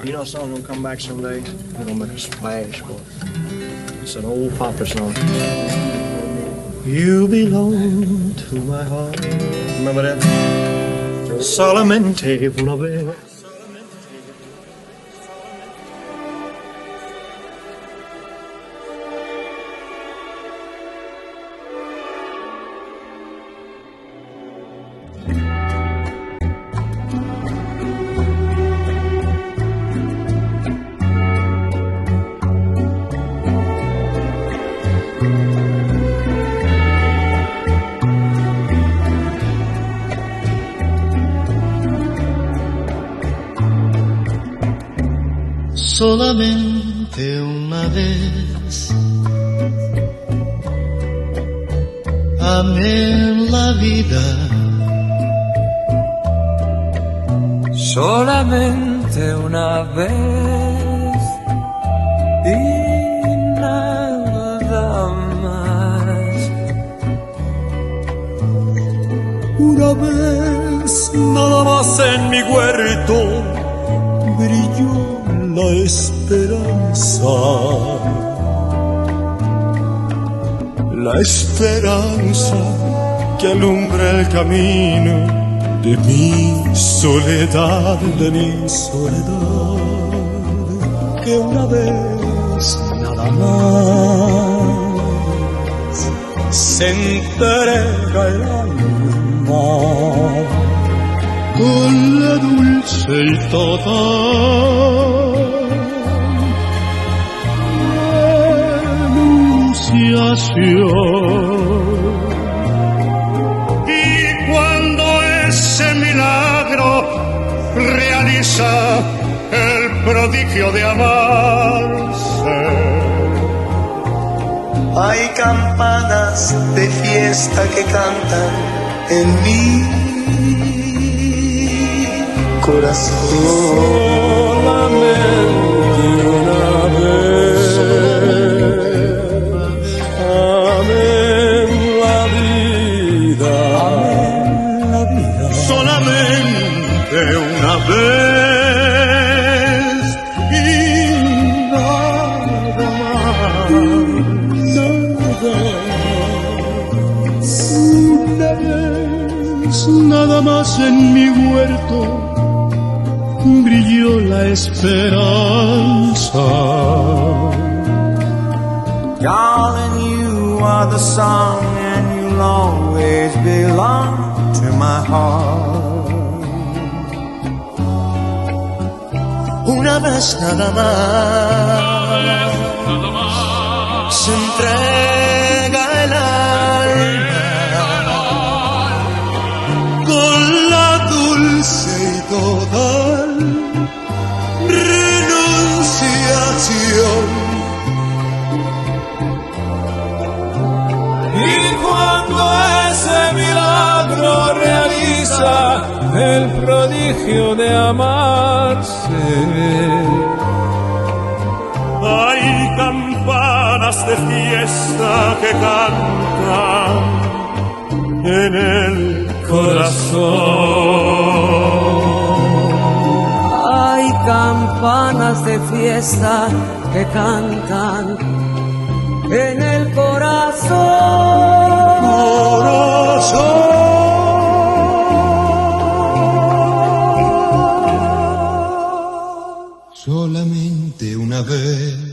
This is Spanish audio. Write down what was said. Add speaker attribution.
Speaker 1: You know, song's gonna come back someday. We're gonna make a splash for it. It's an old papa song. You belong to my heart. Remember that? Solamente una vez.
Speaker 2: Solamente una vez amé en la vida.
Speaker 3: Solamente una vez y nada más.
Speaker 4: Una vez nada más en mi huerto brilló la esperanza, la esperanza que alumbra el camino de mi soledad, que una vez nada más se entrega el alma con la dulce y total y cuando ese milagro realiza el prodigio de amarse,
Speaker 2: Hay campanas de fiesta que cantan en mi corazón.
Speaker 4: solamente una vez. Amén la vida. Solamente una vez y nada más. Una vez, nada más en mi huerto brilló la esperanza.
Speaker 3: Darling, you are the song and you'll always belong to my heart.
Speaker 2: Una vez nada más se entrega el alma con la dulce y total renunciación.
Speaker 3: Y cuando ese milagro realiza el prodigio de amarse,
Speaker 4: Hay campanas de fiesta que cantan en el corazón.
Speaker 3: hay campanas de fiesta que cantan en el corazón.
Speaker 2: Solamente una vez